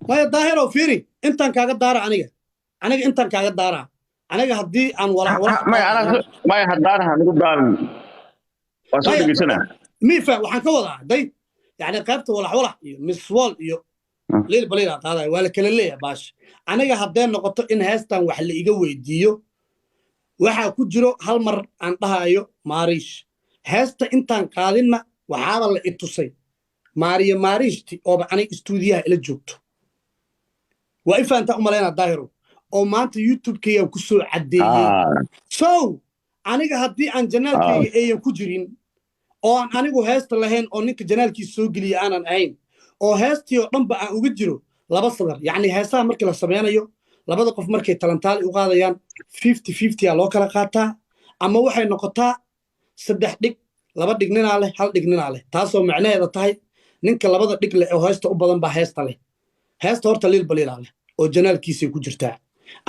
ما ظاهر وفيري انت كاغا دارا aniga intan kaaga daara aniga hadii aan walax ما يحضرها نقول دار واسود جسنا ميفا waxaan ka wadaa day yani qaybta walax iyo miswal iyo leel balila qaaday wala kala leeyahay baash aniga hadee noqoto in heestan wax la iga weydiiyo waxa ku jiro hal mar aan dhahayo maariish heesta intaan qaadina waxaaba la i tusay maariishti oo aniga stuudiyaha ila joogto waa ifaanta u maleena daahiro oo maanta YouTube-kayga ku soo cadeeyay so aniga hadii aan janaalkayga ayaan ku jirin oo aan anigu heesta lahayn oo ninka janaalkiisa soo geliya aanan ahayn oo heestii oo dhanba aan uga jiro laba sadar yani heesaha markii la sameynayo labada qof markay talantaali u qaadayaan 50-50 loo kala qaataa ama waxay noqotaa saddex dhig laba dhigninaa leh hal dhigninaa leh taasoo macnaheeda tahay ninka labada dhig leh oo heesta u badan baa heesta leh heesta horta liil baliilaa leh oo janaalkiisay ku jirtaa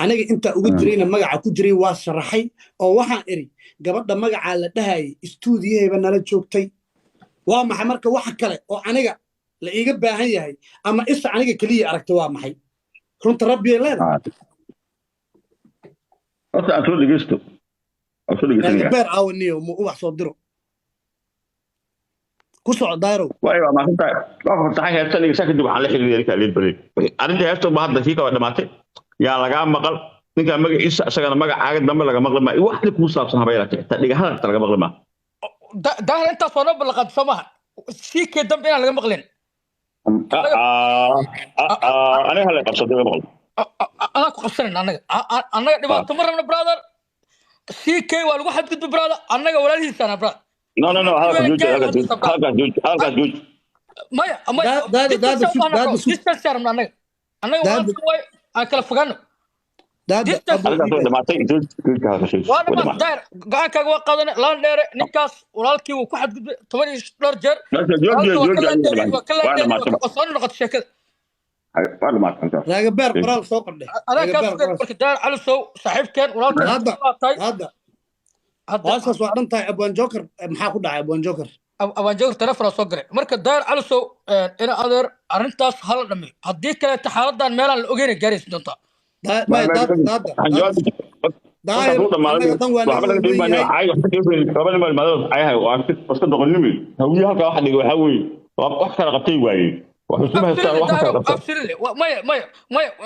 aniga inta ugu jirayna magaca ku jiray waa sharaxay oo waxaan iri gabadha magaca la dhahay stuudiyahayba nala joogtay waa maxay marka waxa kale oo aniga la iiga baahan yahay ama isha aniga kaliya aragtay waa maxay runta rabbi leedahay horta aan soo dhigeysto beer aawaniyo mu wax soo diro ku soo daaro waayo ma runta waa tahay heertan iga sakid waxaan la xiriiray ka liil balay arinta heerta ba hadda kii ka dhamaatay yaa laga maqal ninka magaciisa asagana magacaaga dambe laga maqli ma wax ku saabsan habeelata ta dhiga hadalka laga maqli ma daahir inta soo balqad samaha si ka dambe in laga maqlin أنا هلا قصدي بقول. أنا قصرنا أنا دبعت مرة برادر سي كي والواحد قد برادر أنا ولا لي سنة برادر. No هذا جوج ما ده ديستانس من أنا والله أكل فقنا. وانا ما داير قاعد كوا قادنا لان داير نكاس ولالكي وكحد تماني درجر وصلنا نقطة شكل وانا ما كنت لا جبار قرال سوق انا كان داير على سو صاحب كان ولالكي هذا اساس وعدنتها ابوان جوكر maxaa ku dhacay ابوان جوكر تلفر soo garay marka daayir على سو ina adeer arintaas hal dhamay hadii kale taxaaladan meelan la ogeyn gaaraysi doonta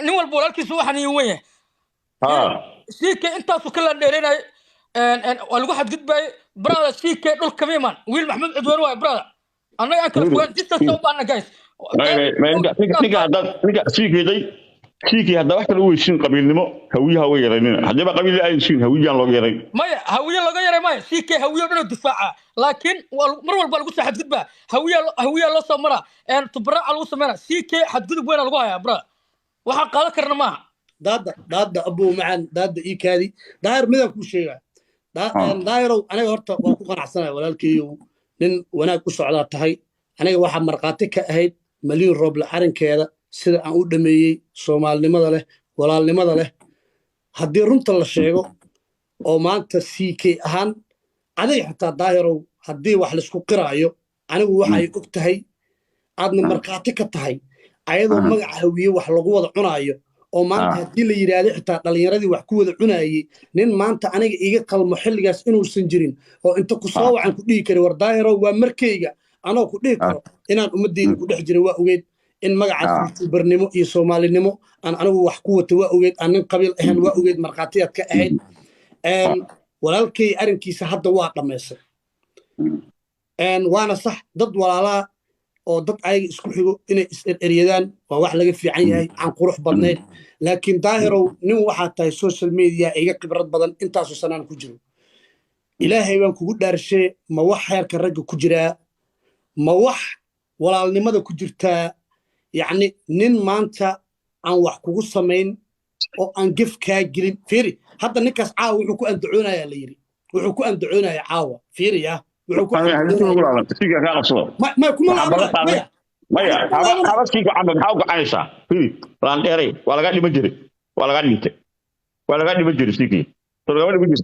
نول بولالكيس waxaan ii weyn siika intaas kala dheeranay والواحد قد باي برادر سيك دول كميمان ويل محمد عدوان واي برادر انا اكل فوق جيت صوب انا جايز ما نيجا سيكي هذا واحد لو يشين قبيل نمو هويها ويرين هذا بقى قبيل اي شيء هويا لو يرين ما هويا لو يرين ما سيكي هويا انه دفاع لكن مر والبا لو حد قد هويا لو سمرا ان تبرع لو سمرا سيكي حد قد وين لو هيا برا waxa qaad karna ma daada abu macaan daada ii kaadi daahir midab ku sheega daahiro aniga horta waan ku qanacsanahay walaalkeeyo nin wanaag u socdaa tahay aniga waxa marqaati ka ahayd maliyun roob la arinkeeda sida aan u dhameeyay Soomaalinimada leh walaalnimada leh hadii runta la sheego oo maanta CK ahaan adiga xitaa daahiro hadii wax la isku qiraayo anigu waxay og tahay aadna marqaati ka tahay ayadoo magaca hawiye wax lagu wada cunaayo oo maanta hadii la yiraahdo xitaa dhalinyaradii wax ku wada cunaayay nin maanta aniga iga qalmo xilligaas inuusan jirin oo inta ku soo wacan ku dhigi karo war daahiro waa markayga anoo ku dhigi karo inaan ummadeyda ku dhex jiray waa ogeed in magacaas barnimo iyo Soomaalinimo aan anigu wax ku wato waa ogeed aan nin qabiil ahaan waa ogeed marqaatiyad ka ahayd walaalkay arinkiisa hadda waa dhameysay waana sax dad walaalaa oo dad ayaga isku xigo inay is-eriyadaan waa wax laga fiican yahay aan qurux badnayn laakiin daahiro nin waxa tahay social media iga khibrad badan intaas oo sanaan ku jiro ilaahay waan kugu dhaarshay ma wax heerka ragga ku jiraa ma wax walaalnimada ku jirtaa يعني نين مانتا عن وحكو سمين أو عن جف كاجلين فيري هذا نكاس عاو وحكو أن دعونا يا ليري وحكو أن دعونا يا عاو فيري يا وحكو ما يكون ما خلاص كيف عم بحاول عايشة فيري ران ديري ولا قاعد يمجري ولا قاعد يمجري سيكي ترى قاعد يمجري